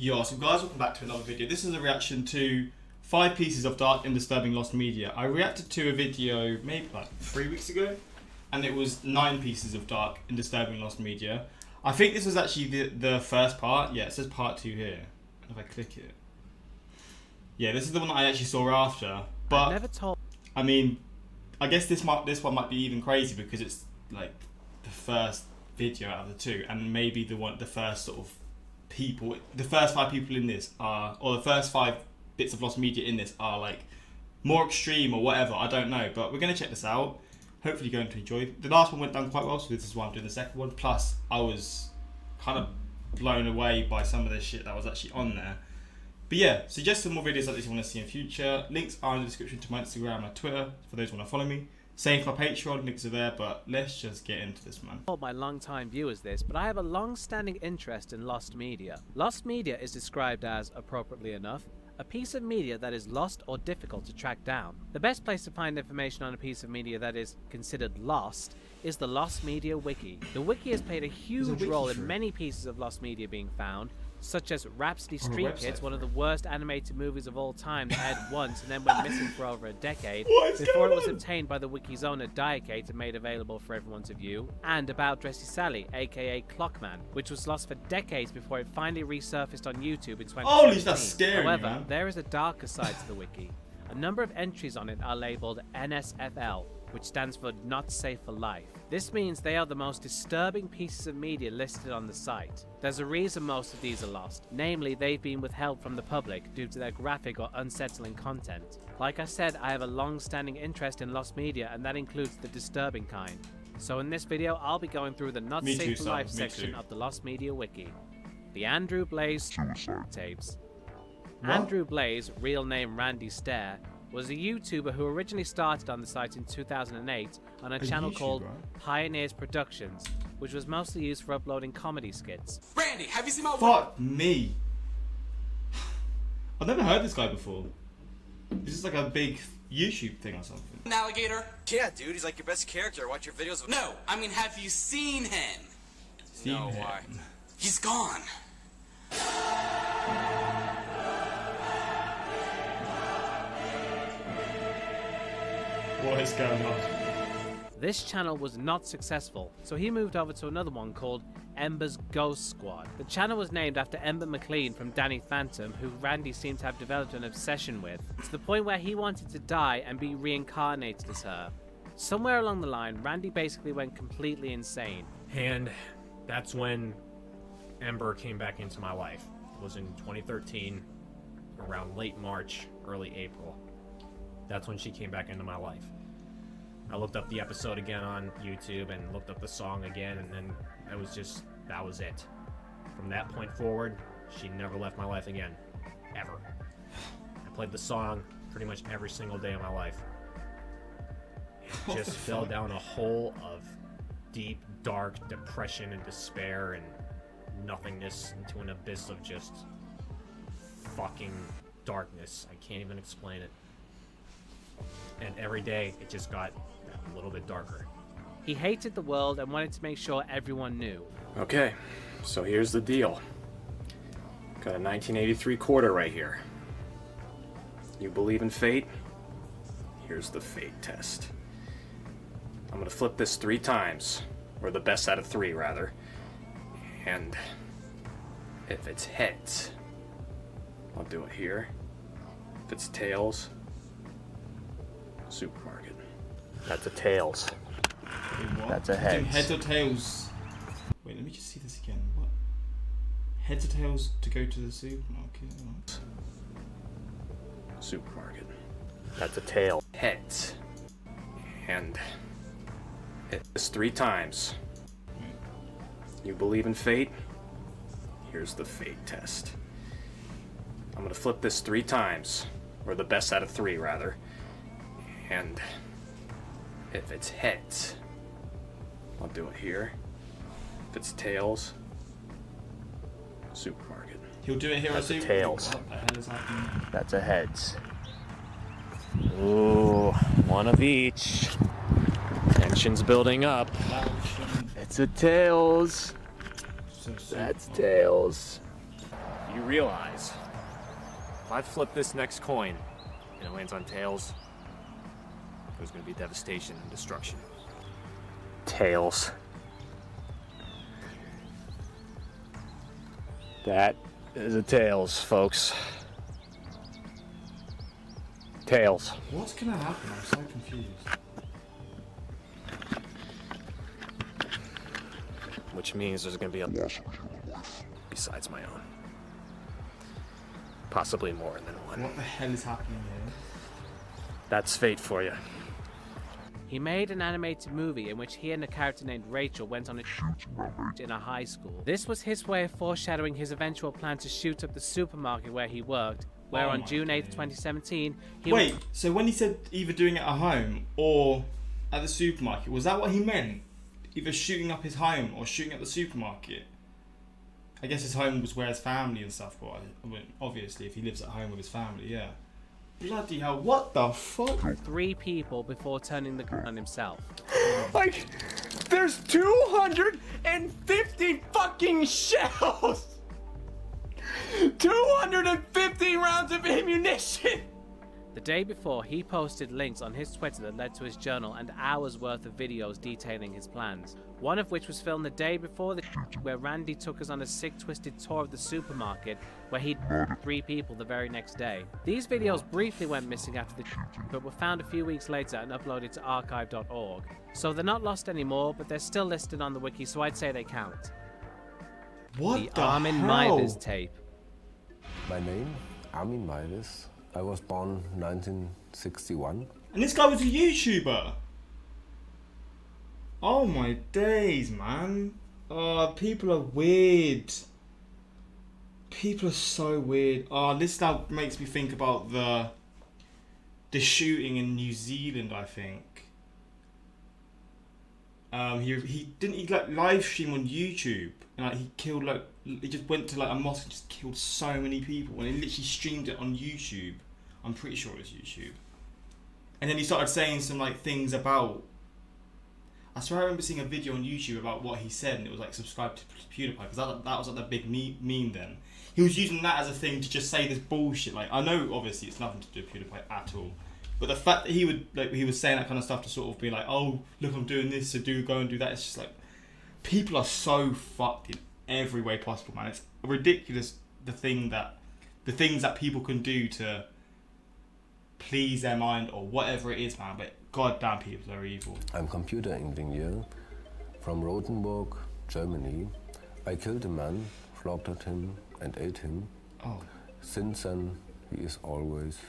Yo, so guys, welcome back to another video. This is a reaction to 5 pieces of dark and disturbing lost media. I reacted to a video maybe like 3 weeks ago, and it was 9 pieces of dark and disturbing lost media. I think this was actually the first part. Yeah, it says part 2 here. If I click it. Yeah, this is the one that I actually saw after. But never told. I mean, I guess this one might be even crazy because it's like the first video out of the 2, and maybe the first sort of people, the first 5 people in this are, or the first 5 bits of lost media in this are like more extreme or whatever. I don't know, but we're gonna check this out. Hopefully, you're going to enjoy. The last one went down quite well, so this is why I'm doing the second one. Plus, I was kind of blown away by some of the shit that was actually on there. But yeah, suggest some more videos like this you want to see in future. Links are in the description to my Instagram and my Twitter for those who want to follow me. Same for my Patreon, links are there, but let's just get into this, man. Told my long-time viewers this, but I have a long-standing interest in lost media. Lost media is described as, appropriately enough, a piece of media that is lost or difficult to track down. The best place to find information on a piece of media that is considered lost is the Lost Media Wiki. The wiki has played a huge role in many pieces of lost media being found, such as Rhapsody Street Kids, one of the worst animated movies of all time that aired once and then went missing for over a decade, before it was obtained by the wiki's owner Diacate and made available for everyone to view, and About Dressy Sally, aka Clockman, which was lost for decades before it finally resurfaced on YouTube in 2016. Holy, that's scary, However, man. there is a darker side to the wiki. A number of entries on it are labeled NSFL, which stands for Not Safe for Life. This means they are the most disturbing pieces of media listed on the site. There's a reason most of these are lost, namely they've been withheld from the public due to their graphic or unsettling content. Like I said, I have a long-standing interest in lost media, and that includes the disturbing kind. So in this video, I'll be going through the Not Safe for Life section of the Lost Media Wiki. The Andrew Blaze Suicide Tapes. What? Andrew Blaze, real name Randy Stair, was a YouTuber who originally started on the site in 2008 on a channel called Pioneers Productions, which was mostly used for uploading comedy skits. Randy, have you seen my Fuck me. I've never heard this guy before. Is this like a big YouTube thing or something? alligator? Yeah, dude, he's like your best character. Watch your videos. No, I mean, have you seen him? No, why? He's gone. What is going on? This channel was not successful, so he moved over to another one called Ember's Ghost Squad. The channel was named after Ember McLean from Danny Phantom, who Randy seemed to have developed an obsession with, to the point where he wanted to die and be reincarnated as her. Somewhere along the line, Randy basically went completely insane. And that's when Ember came back into my life. It was in 2013, around late March, early April. That's when she came back into my life. I looked up the episode again on YouTube and looked up the song again, and then that was it. From that point forward, she never left my life again. Ever. I played the song pretty much every single day of my life. It just fell down a hole of deep, dark depression and despair and nothingness into an abyss of just fucking darkness. I can't even explain it. And every day, it just got a little bit darker. He hated the world and wanted to make sure everyone knew. Okay, so here's the deal. Got a 1983 quarter right here. You believe in fate? Here's the fate test. I'm gonna flip this 3 times, or the best out of 3 rather. And if it's heads, I'll do it here. If it's tails, supermarket. That's a tails. Wait, That's a heads. Heads or tails? Wait, let me just see this again. What? Heads or tails to go to the supermarket? Supermarket. That's a tail. Heads. And it's 3 times. You believe in fate? Here's the fate test. I'm gonna flip this 3 times, or the best out of 3 rather. And if it's heads, I'll do it here. If it's tails, supermarket. He'll do it here That's or a supermarket. tails. What the hell is happening? That's a heads. Ooh, one of each. Tension's building up. It's a tails. So That's tails. You realize if I flip this next coin and it lands on tails, there's gonna be devastation and destruction. Tails. That is a tails, folks. Tails. What's gonna happen? I'm so confused. Which means there's gonna be a besides my own. Possibly more than one. What the hell is happening here? That's fate for you. He made an animated movie in which he and a character named Rachel went on a shoot in a high school. This was his way of foreshadowing his eventual plan to shoot up the supermarket where he worked, where Oh on my June 8th, God. 2017, he Wait, so when he said either doing it at home or at the supermarket, was that what he meant? Either shooting up his home or shooting at the supermarket? I guess his home was where his family and stuff were. I mean, obviously, if he lives at home with his family, yeah. Bloody hell, what the fuck? 3 people before turning the gun on himself. Like, there's 250 fucking shells! 250 rounds of ammunition! The day before, he posted links on his Twitter that led to his journal and hours worth of videos detailing his plans. One of which was filmed the day before the where Randy took us on a sick twisted tour of the supermarket where he'd murdered 3 people the very next day. These videos briefly went missing after the but were found a few weeks later and uploaded to archive.org. So they're not lost anymore, but they're still listed on the wiki, so I'd say they count. What the Armin hell? Meiwes tape. My name, Armin Meiwes. I was born 1961. And this guy was a YouTuber. Oh my days, man. Oh, people are weird. People are so weird. Oh, this now makes me think about the shooting in New Zealand, I think. He didn't like live stream on YouTube, and like he killed he just went to like a mosque and just killed so many people, and he literally streamed it on YouTube. I'm pretty sure it was YouTube. And then he started saying some like things about. I swear I remember seeing a video on YouTube about what he said, and it was like subscribe to PewDiePie, because that was like the big meme then. He was using that as a thing to just say this bullshit. Like, I know obviously it's nothing to do with PewDiePie at all, but the fact that he was saying that kind of stuff to sort of be like, oh look, I'm doing this, so go and do that. It's just like, people are so fucked in every way possible, man. It's ridiculous the things that people can do to please their mind or whatever it is, man. But goddamn, people are evil. I'm computer engineer from Rothenburg, Germany. I killed a man, slaughtered him and ate him. Oh. Since then, he is always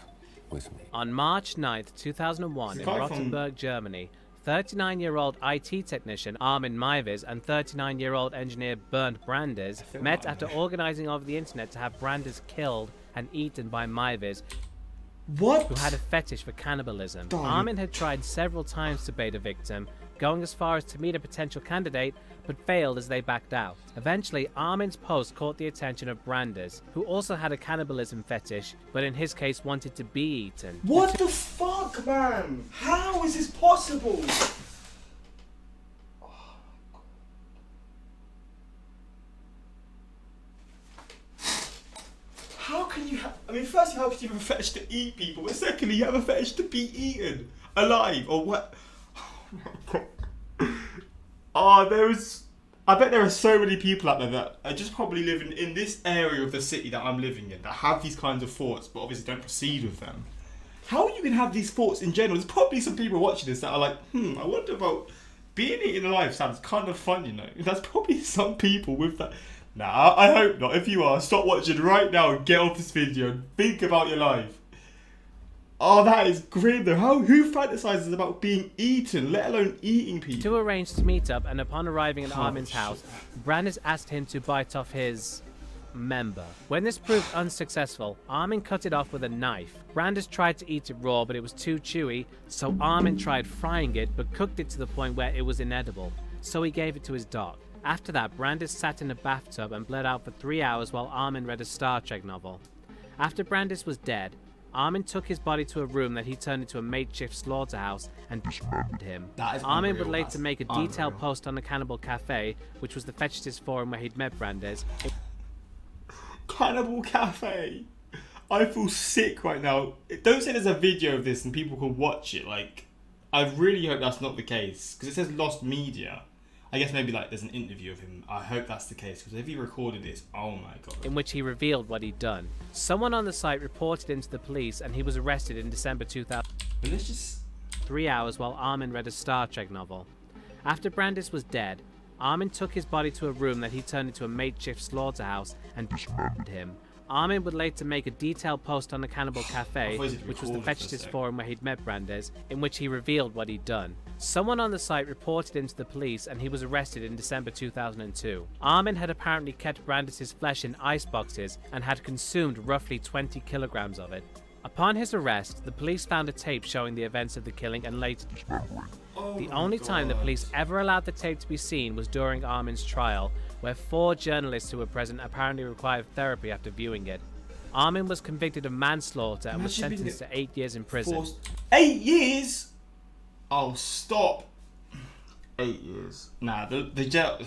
with me. On March 9th, 2001, in It's a guy Rothenburg, Germany, 39-year-old IT technician Armin Meiwes and 39-year-old engineer Bernd Brandes met after organizing over the internet to have Brandes killed and eaten by Meiwes, What? who had a fetish for cannibalism. Darn. Armin had tried several times to bait a victim, going as far as to meet a potential candidate, but failed as they backed out. Eventually, Armin's post caught the attention of Brandes, who also had a cannibalism fetish, but in his case wanted to be eaten. What the fuck, man? How is this possible? How can you have... I mean, firstly, how can you have a fetish to eat people? But secondly, you have a fetish to be eaten alive or what? Oh my god. Oh, I bet there are so many people out there that are just probably living in this area of the city that I'm living in that have these kinds of thoughts, but obviously don't proceed with them. How you can have these thoughts in general? There's probably some people watching this that are like, I wonder about being eaten alive. Sounds kind of fun, you know. That's probably some people with that. Nah, I hope not. If you are, stop watching right now and get off this video and think about your life. Oh, that is grim though. Who fantasizes about being eaten, let alone eating people? To arrange to meet up, and upon arriving at Oh, Armin's shit. house, Brandes asked him to bite off his member. When this proved unsuccessful, Armin cut it off with a knife. Brandes tried to eat it raw, but it was too chewy, so Armin tried frying it, but cooked it to the point where it was inedible, so he gave it to his dog. After that, Brandes sat in a bathtub and bled out for 3 hours while Armin read a Star Trek novel. After Brandes was dead, Armin took his body to a room that he turned into a makeshift slaughterhouse and dismembered him. That is Armin would unreal. later That's make a detailed unreal. post on the Cannibal Cafe, which was the fetishist forum where he'd met Brandes. Cannibal Cafe. I feel sick right now. Don't say there's a video of this and people can watch it. Like, I really hope that's not the case. Because it says Lost Media. I guess maybe like there's an interview of him. I hope that's the case. Because if he recorded this, oh my god. In which he revealed what he'd done. Someone on the site reported him to the police and he was arrested in December 2000. But let's just... 3 hours while Armin read a Star Trek novel. After Brandis was dead, Armin took his body to a room that he turned into a makeshift slaughterhouse and dismembered him. Armin would later make a detailed post on the Cannibal Cafe, which was the fetishist forum where he'd met Brandes, in which he revealed what he'd done. Someone on the site reported him to the police and he was arrested in December 2002. Armin had apparently kept Brandes' flesh in ice boxes and had consumed roughly 20 kilograms of it. Upon his arrest, the police found a tape showing the events of the killing and later dismembering. The only time the police ever allowed the tape to be seen was during Armin's trial, where 4 journalists who were present apparently required therapy after viewing it. Armin was convicted of manslaughter and was sentenced to 8 years in prison. 8 years? Oh, stop. 8 years. Nah, the jail...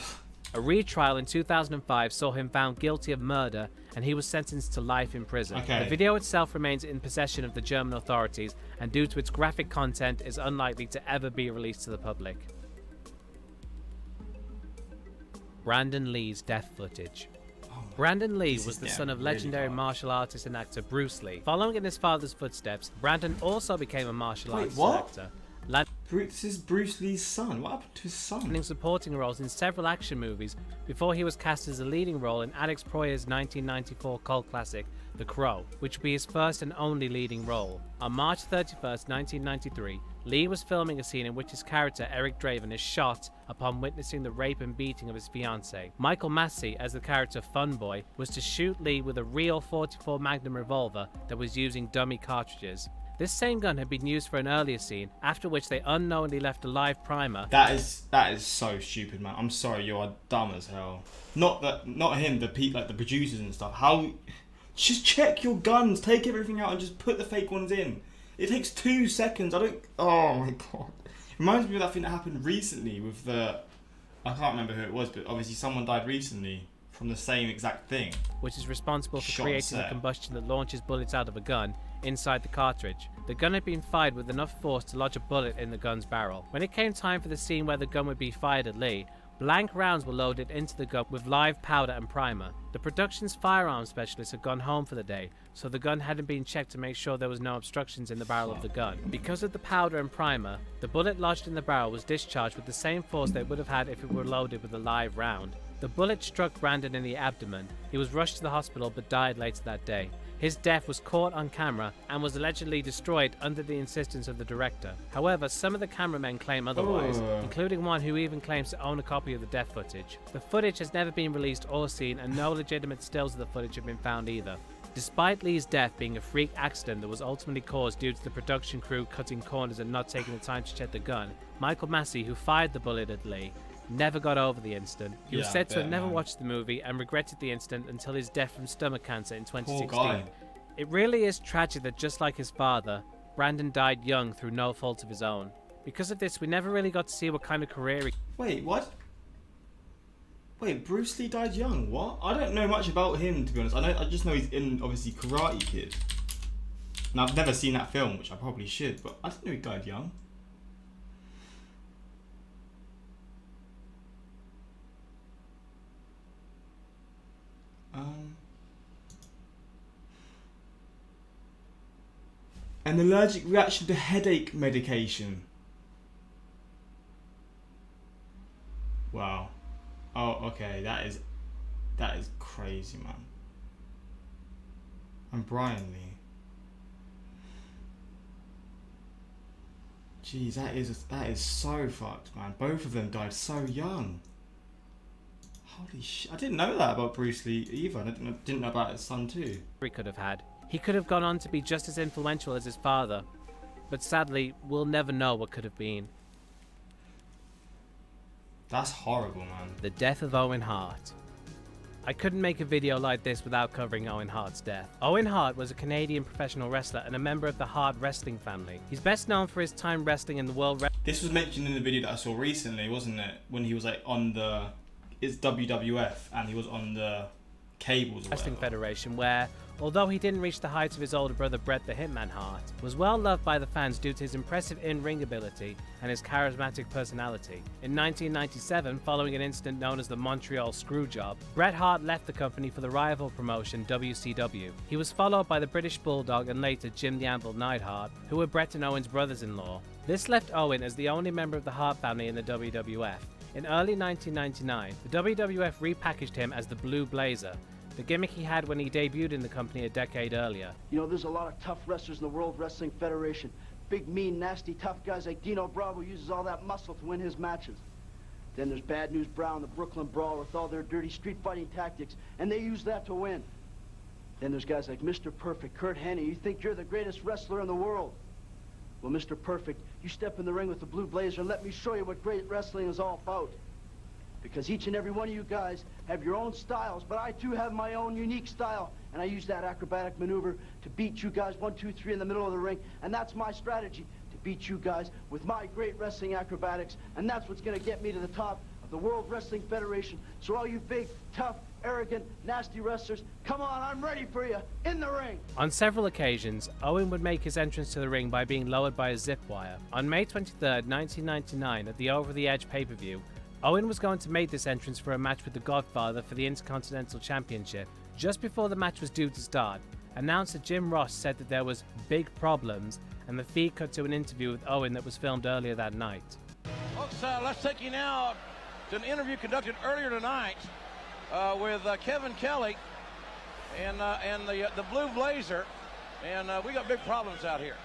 A retrial in 2005 saw him found guilty of murder and he was sentenced to life in prison. Okay. The video itself remains in possession of the German authorities and due to its graphic content is unlikely to ever be released to the public. Brandon Lee's death footage. Brandon Lee was the son of legendary martial artist and actor Bruce Lee. Following in his father's footsteps, Brandon also became a martial arts actor. This is Bruce Lee's son. What happened to his son? Landing supporting roles in several action movies before he was cast as a leading role in Alex Proyas' 1994 cult classic, The Crow, which would be his first and only leading role. On March 31st, 1993, Lee was filming a scene in which his character, Eric Draven, is shot upon witnessing the rape and beating of his fiancée. Michael Massey, as the character Funboy, was to shoot Lee with a real .44 Magnum revolver that was using dummy cartridges. This same gun had been used for an earlier scene, after which they unknowingly left a live primer. That is so stupid, man. I'm sorry, you are dumb as hell. Not him, the producers and stuff. How? Just check your guns, take everything out, and just put the fake ones in. It takes 2 seconds. Oh my god. It reminds me of that thing that happened recently with the... I can't remember who it was, but obviously someone died recently from the same exact thing. Which is responsible for creating the combustion that launches bullets out of a gun inside the cartridge. The gun had been fired with enough force to lodge a bullet in the gun's barrel. When it came time for the scene where the gun would be fired at Lee, blank rounds were loaded into the gun with live powder and primer. The production's firearms specialist had gone home for the day, so the gun hadn't been checked to make sure there was no obstructions in the barrel of the gun. Because of the powder and primer, the bullet lodged in the barrel was discharged with the same force they would have had if it were loaded with a live round. The bullet struck Brandon in the abdomen. He was rushed to the hospital but died later that day. His death was caught on camera and was allegedly destroyed under the insistence of the director. However, some of the cameramen claim otherwise, including one who even claims to own a copy of the death footage. The footage has never been released or seen, and no legitimate stills of the footage have been found either. Despite Lee's death being a freak accident that was ultimately caused due to the production crew cutting corners and not taking the time to check the gun, Michael Massey, who fired the bullet at Lee, never got over the incident. He was said to have never watched the movie and regretted the incident until his death from stomach cancer in 2016. It really is tragic that just like his father, Brandon died young through no fault of his own. Because of this, we never really got to see what kind of career he... Wait, what? Wait, Bruce Lee died young? What? I don't know much about him, to be honest. I just know he's in, obviously, Karate Kid. And I've never seen that film, which I probably should, but I didn't know he died young. An allergic reaction to headache medication. Wow. Oh, okay. That is crazy, man. And Brian Lee. Jeez, that is so fucked, man. Both of them died so young. Holy shit! I didn't know that about Bruce Lee either. I didn't know about his son too. He could have had. He could have gone on to be just as influential as his father, but sadly, we'll never know what could have been. That's horrible, man. The death of Owen Hart. I couldn't make a video like this without covering Owen Hart's death. Owen Hart was a Canadian professional wrestler and a member of the Hart wrestling family. He's best known for his time wrestling in the World This was mentioned in the video that I saw recently, wasn't it? When he was like on the... It's WWF, and he was on the cables or Wrestling whatever. Federation, where, although he didn't reach the heights of his older brother Bret the Hitman Hart, was well loved by the fans due to his impressive in-ring ability and his charismatic personality. In 1997, following an incident known as the Montreal Screwjob, Bret Hart left the company for the rival promotion WCW. He was followed by the British Bulldog and later Jim the Anvil Neidhart, who were Bret and Owen's brothers-in-law. This left Owen as the only member of the Hart family in the WWF. In early 1999, the WWF repackaged him as the Blue Blazer, the gimmick he had when he debuted in the company a decade earlier. You know, there's a lot of tough wrestlers in the World Wrestling Federation. Big, mean, nasty, tough guys like Dino Bravo uses all that muscle to win his matches. Then there's Bad News Brown, the Brooklyn Brawl, with all their dirty street fighting tactics, and they use that to win. Then there's guys like Mr. Perfect, Kurt Hennig. You think you're the greatest wrestler in the world. Well, Mr. Perfect, you step in the ring with the Blue Blazer and let me show you what great wrestling is all about. Because each and every one of you guys have your own styles, but I too have my own unique style. And I use that acrobatic maneuver to beat you guys 1, 2, 3 in the middle of the ring. And that's my strategy, to beat you guys with my great wrestling acrobatics. And that's what's gonna get me to the top of the World Wrestling Federation. So all you big, tough, arrogant, nasty wrestlers, come on, I'm ready for you, in the ring. On several occasions, Owen would make his entrance to the ring by being lowered by a zip wire. On May 23rd, 1999, at the Over the Edge pay-per-view, Owen was going to make this entrance for a match with the Godfather for the Intercontinental Championship. Just before the match was due to start, announcer Jim Ross said that there was big problems, and the feed cut to an interview with Owen that was filmed earlier that night. Folks, let's take you now to an interview conducted earlier tonight with Kevin Kelly and the Blue Blazer, and we got big problems out here.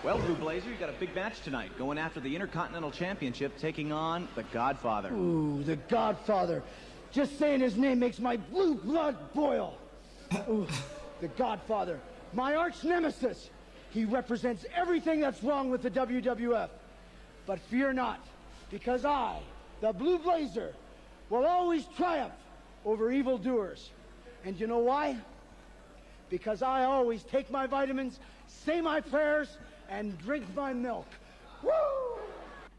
Well, Blue Blazer, you got a big match tonight, going after the Intercontinental Championship, taking on the Godfather. Ooh, the Godfather. Just saying his name makes my blue blood boil. Ooh, the Godfather, my arch nemesis. He represents everything that's wrong with the WWF. But fear not, because I, the Blue Blazer, will always triumph over evildoers. And you know why? Because I always take my vitamins, say my prayers, and drink my milk. Woo!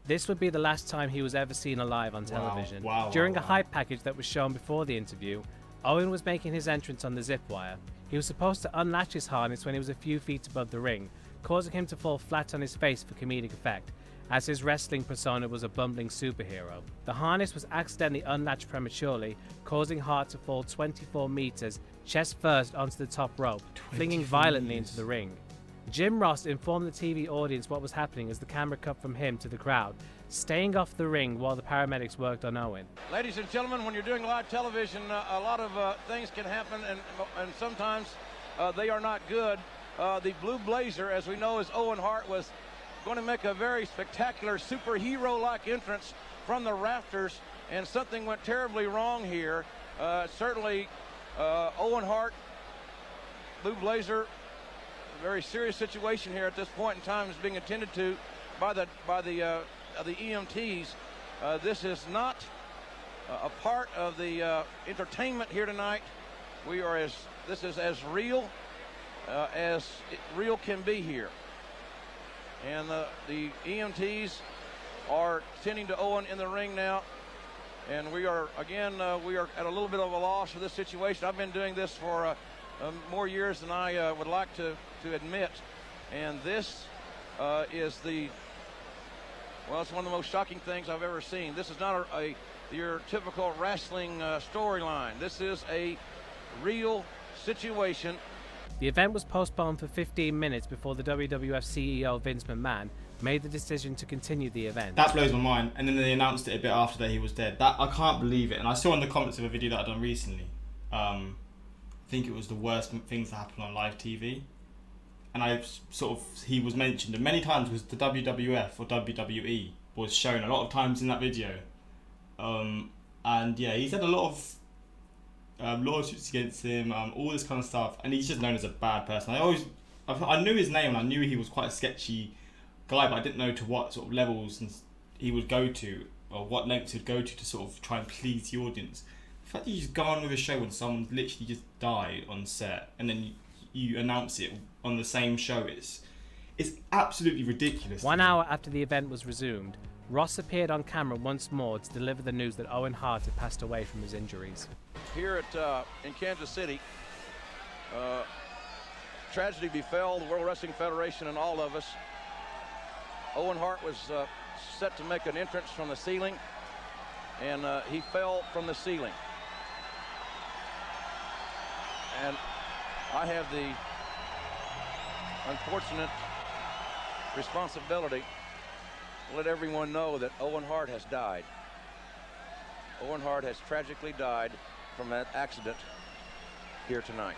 This would be the last time he was ever seen alive on television. Wow, During a hype package that was shown before the interview, Owen was making his entrance on the zip wire. He was supposed to unlatch his harness when he was a few feet above the ring, causing him to fall flat on his face for comedic effect, as his wrestling persona was a bumbling superhero. The harness was accidentally unlatched prematurely, causing Hart to fall 24 meters chest first onto the top rope, flinging violently into the ring. Jim Ross informed the TV audience what was happening as the camera cut from him to the crowd, staying off the ring while the paramedics worked on Owen. Ladies and gentlemen, when you're doing live television, a lot of things can happen, and sometimes they are not good. The Blue Blazer, as we know, as Owen Hart, was going to make a very spectacular superhero-like entrance from the rafters, and something went terribly wrong here. Certainly, Owen Hart, Blue Blazer, a very serious situation here at this point in time is being attended to by the EMTs. This is not a part of the entertainment here tonight. This is as real can be here. And the EMTs are tending to Owen in the ring now. And we are at a little bit of a loss for this situation. I've been doing this for more years than I would like to admit. And this is it's one of the most shocking things I've ever seen. This is not your typical wrestling storyline. This is a real situation. The event was postponed for 15 minutes before the WWF CEO Vince McMahon made the decision to continue the event. That blows my mind. And then they announced it a bit after that he was dead. That I can't believe it. And I saw in the comments of a video that I'd done recently. I think it was the worst things that happened on live TV. And he was mentioned, and many times was the WWF or WWE was shown a lot of times in that video. And yeah, he's had a lot of lawsuits against him, all this kind of stuff, and he's just known as a bad person. I knew his name and I knew he was quite a sketchy guy, but I didn't know to what sort of levels he would go to, or what lengths he'd go to sort of try and please the audience. The fact that you just go on with a show when someone literally just died on set, and then you announce it on the same show, it's absolutely ridiculous. 1 hour after the event was resumed, Ross appeared on camera once more to deliver the news that Owen Hart had passed away from his injuries. Here in Kansas City, tragedy befell the World Wrestling Federation and all of us. Owen Hart was set to make an entrance from the ceiling, and he fell from the ceiling. And I have the unfortunate responsibility to let everyone know that Owen Hart has died. Owen Hart has tragically died from that accident here tonight.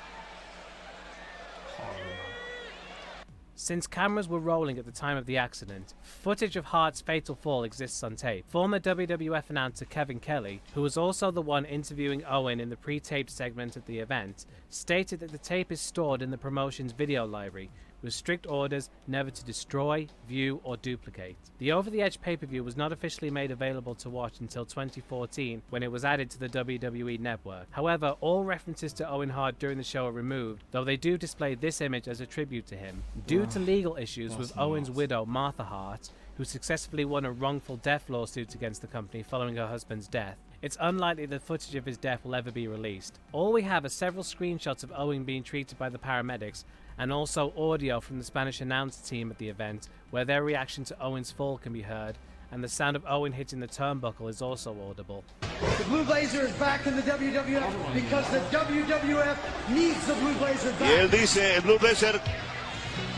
Since cameras were rolling at the time of the accident, footage of Hart's fatal fall exists on tape. Former WWF announcer Kevin Kelly, who was also the one interviewing Owen in the pre-taped segment at the event, stated that the tape is stored in the promotion's video library, with strict orders never to destroy, view, or duplicate. The Over the Edge pay-per-view was not officially made available to watch until 2014, when it was added to the WWE Network. However, all references to Owen Hart during the show are removed, though they do display this image as a tribute to him. Due to legal issues with Owen's widow, Martha Hart, who successfully won a wrongful death lawsuit against the company following her husband's death, it's unlikely that footage of his death will ever be released. All we have are several screenshots of Owen being treated by the paramedics, and also audio from the Spanish announce team at the event, where their reaction to Owen's fall can be heard, and the sound of Owen hitting the turnbuckle is also audible. The Blue Blazer is back in the WWF because the WWF needs the Blue Blazer back. Y él dice, el Blue Blazer,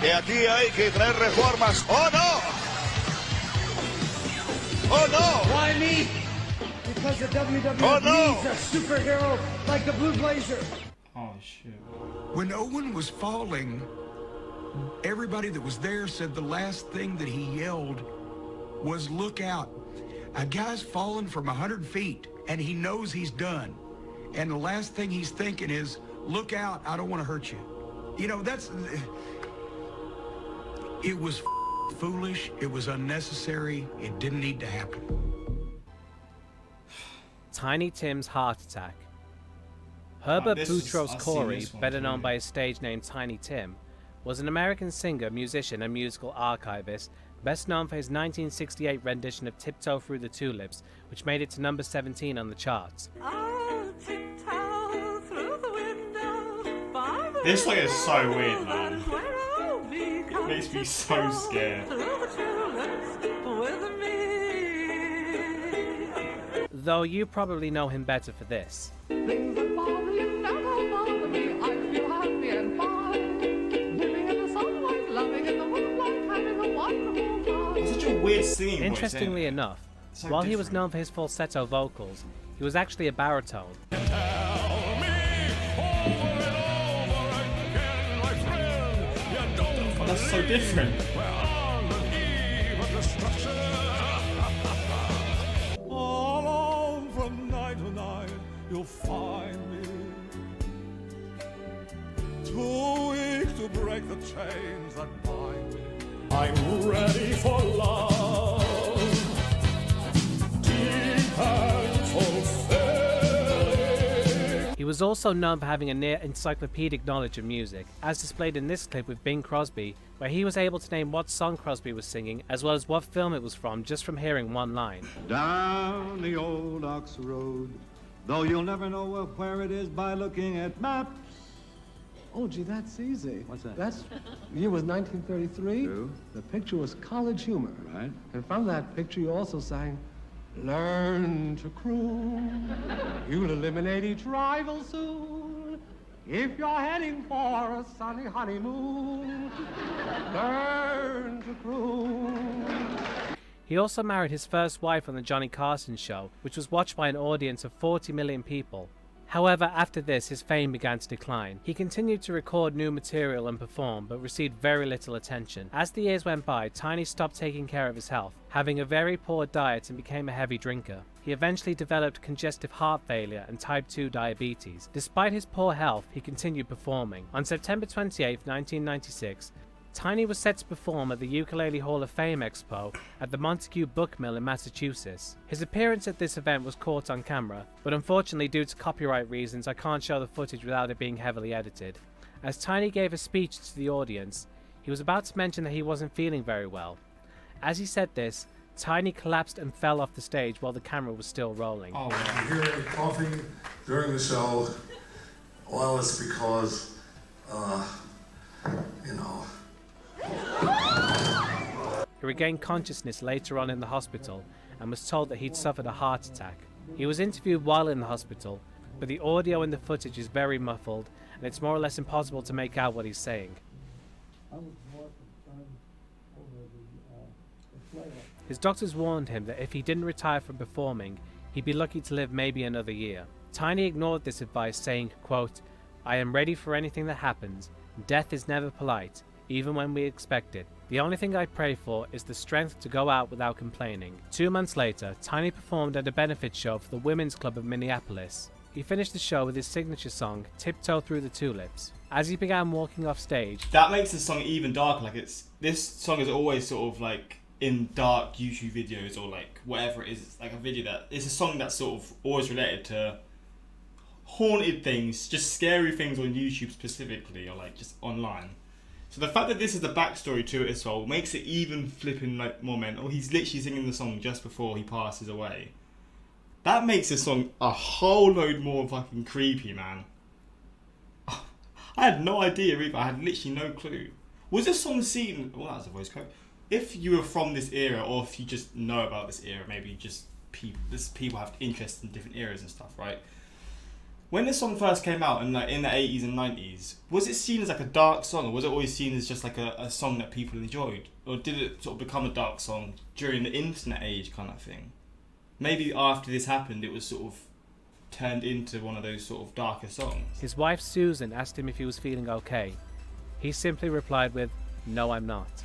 que aquí hay que traer reformas. ¡Oh, no! ¡Oh, no! Why me? Because the WWF needs a superhero like the Blue Blazer. Oh, shit. When Owen was falling, everybody that was there said the last thing that he yelled was, "Look out." A guy's fallen from 100 feet, and he knows he's done. And the last thing he's thinking is, "Look out, I don't want to hurt you." You know, it was foolish, it was unnecessary, it didn't need to happen. Tiny Tim's heart attack. Herbert Boutros Corey, better known by his stage name Tiny Tim, was an American singer, musician, and musical archivist, best known for his 1968 rendition of Tiptoe Through the Tulips, which made it to number 17 on the charts. This song is so weird, man. It makes me so scared. Though you probably know him better for this. Such a weird singing voice. Interestingly enough, while he was known for his falsetto vocals, he was actually a baritone. Oh, that's so different. Alone from night to night, you'll find me too weak to break the chains that bind me. I'm ready for love, deep and fulfilling. He was also known for having a near encyclopedic knowledge of music, as displayed in this clip with Bing Crosby, where he was able to name what song Crosby was singing, as well as what film it was from, just from hearing one line. Down the old Ox Road, though you'll never know where it is by looking at maps. Oh, gee, that's easy. What's that? That's, the year was 1933. True. The picture was College Humor. Right. And from that picture, you also sang, "Learn to croon. You'll eliminate each rival soon. If you're heading for a sunny honeymoon, learn to croon." He also married his first wife on the Johnny Carson show, which was watched by an audience of 40 million people. However, after this, his fame began to decline. He continued to record new material and perform, but received very little attention. As the years went by, Tiny stopped taking care of his health, having a very poor diet, and became a heavy drinker. He eventually developed congestive heart failure and type 2 diabetes. Despite his poor health, he continued performing. On September 28, 1996, Tiny was set to perform at the Ukulele Hall of Fame Expo at the Montague Book Mill in Massachusetts. His appearance at this event was caught on camera, but unfortunately due to copyright reasons I can't show the footage without it being heavily edited. As Tiny gave a speech to the audience, he was about to mention that he wasn't feeling very well. As he said this, Tiny collapsed and fell off the stage while the camera was still rolling. Oh, wow. You hear any coughing during the show? Well, it's because, you know. He regained consciousness later on in the hospital and was told that he'd suffered a heart attack. He was interviewed while in the hospital, but the audio in the footage is very muffled and it's more or less impossible to make out what he's saying. His doctors warned him that if he didn't retire from performing, he'd be lucky to live maybe another year. Tiny ignored this advice, saying, quote, "I am ready for anything that happens. Death is never polite, even when we expect it. The only thing I pray for is the strength to go out without complaining." 2 months later, Tiny performed at a benefit show for the Women's Club of Minneapolis. He finished the show with his signature song, Tiptoe Through the Tulips. As he began walking off stage... That makes the song even darker. Like, this song is always sort of like in dark YouTube videos or like whatever it is. It's like a video that... It's a song that's sort of always related to haunted things, just scary things on YouTube specifically, or like just online. So the fact that this is the backstory to it as well makes it even flipping like more mental. He's literally singing the song just before he passes away. That makes the song a whole load more fucking creepy, man. I had no idea either. I had literally no clue. Was this song seen... Well, that was a voice quote. If you were from this era, or if you just know about this era, maybe just people have interest in different eras and stuff, right? When this song first came out in the 80s and 90s, was it seen as like a dark song, or was it always seen as just like a song that people enjoyed? Or did it sort of become a dark song during the internet age kind of thing? Maybe after this happened, it was sort of turned into one of those sort of darker songs. His wife Susan asked him if he was feeling okay. He simply replied with, "No, I'm not."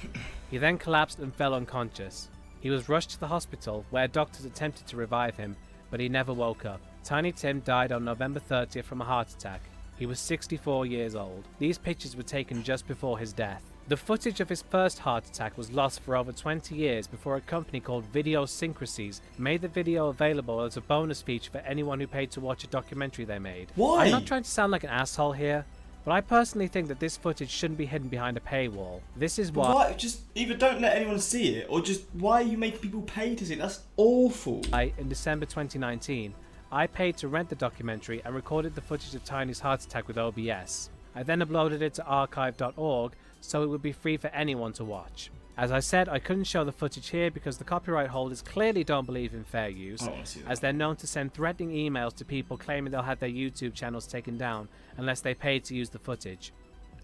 He then collapsed and fell unconscious. He was rushed to the hospital, where doctors attempted to revive him, but he never woke up. Tiny Tim died on November 30th from a heart attack. He was 64 years old. These pictures were taken just before his death. The footage of his first heart attack was lost for over 20 years before a company called Video Syncrasies made the video available as a bonus feature for anyone who paid to watch a documentary they made. Why? I'm not trying to sound like an asshole here, but I personally think that this footage shouldn't be hidden behind a paywall. This is why... Why? Just either don't let anyone see it, or just why are you making people pay to see it? That's awful. In December 2019, I paid to rent the documentary and recorded the footage of Tiny's heart attack with OBS. I then uploaded it to archive.org so it would be free for anyone to watch. As I said, I couldn't show the footage here because the copyright holders clearly don't believe in fair use, as they're known to send threatening emails to people claiming they'll have their YouTube channels taken down unless they paid to use the footage.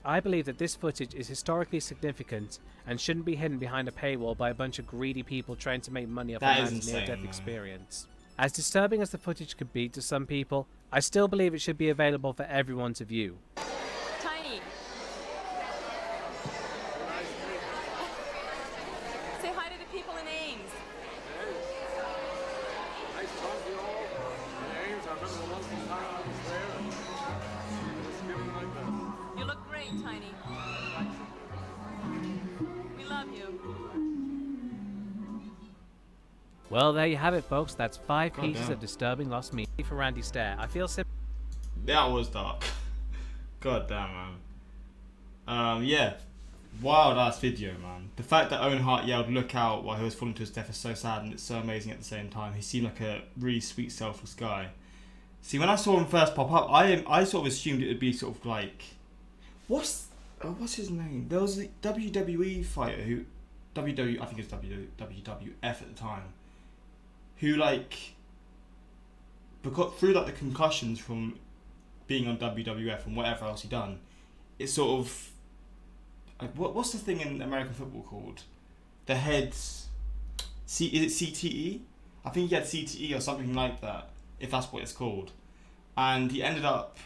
I believe that this footage is historically significant and shouldn't be hidden behind a paywall by a bunch of greedy people trying to make money off a man's near-death experience. As disturbing as the footage could be to some people, I still believe it should be available for everyone to view. Tiny. Say hi to the people in Ames. Nice talking to you all. Ames, I remember the one time I was there and just giving like this. You look great, Tiny. We love you. Well, there you have it, folks. That's 5 pieces of disturbing lost media for Randy Stair. I feel that was dark. God damn, man. Yeah, wild ass video, man. The fact that Owen Hart yelled "Look out" while he was falling to his death is so sad, and it's so amazing at the same time. He seemed like a really sweet, selfless guy. See, when I saw him first pop up, I sort of assumed it would be sort of like, what's his name? There was a WWE fighter who I think it was WWF at the time, who like, because through like the concussions from being on WWF and whatever else he done, it's sort of like, what's the thing in American football called? The heads. Is it CTE? I think he had CTE or something like that, if that's what it's called. And he ended up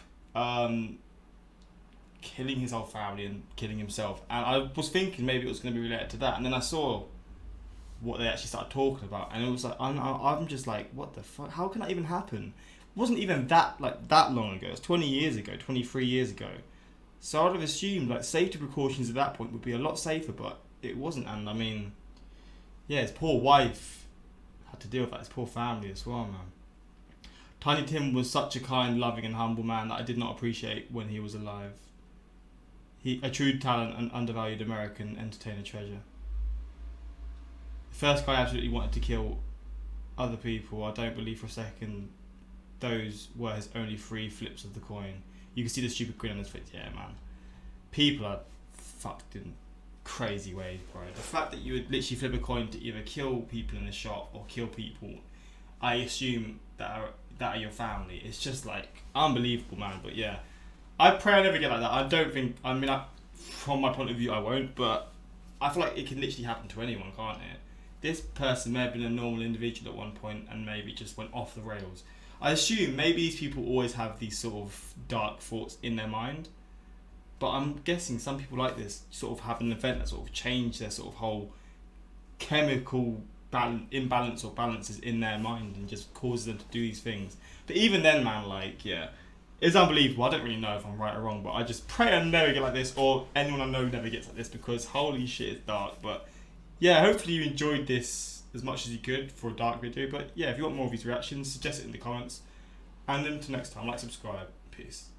killing his whole family and killing himself. And I was thinking maybe it was going to be related to that. And then I saw what they actually started talking about, and it was like I'm just like, what the fuck? How can that even happen? It wasn't even that long ago. It's 20 years ago, 23 years ago. So I'd have assumed like safety precautions at that point would be a lot safer, but it wasn't. And I mean, yeah, his poor wife had to deal with that. His poor family as well, man. Tiny Tim was such a kind, loving, and humble man that I did not appreciate when he was alive. A true talent and undervalued American entertainer treasure. The first guy absolutely wanted to kill other people. I don't believe for a second those were his only 3 flips of the coin. You can see the stupid grin on his face. Yeah, man. People are fucked in crazy ways, bro. The fact that you would literally flip a coin to either kill people in the shop or kill people, I assume that are your family. It's just like unbelievable, man. But yeah, I pray I never get like that. I don't think. I mean, from my point of view, I won't. But I feel like it can literally happen to anyone, can't it? This person may have been a normal individual at one point and maybe just went off the rails. I assume maybe these people always have these sort of dark thoughts in their mind. But I'm guessing some people like this sort of have an event that sort of changed their sort of whole chemical imbalance or balances in their mind and just causes them to do these things. But even then, man, like, yeah, it's unbelievable. I don't really know if I'm right or wrong, but I just pray I never get like this, or anyone I know never gets like this, because holy shit, it's dark. But yeah, hopefully you enjoyed this as much as you could for a dark video. But yeah, if you want more of these reactions, suggest it in the comments. And until next time, like, subscribe. Peace.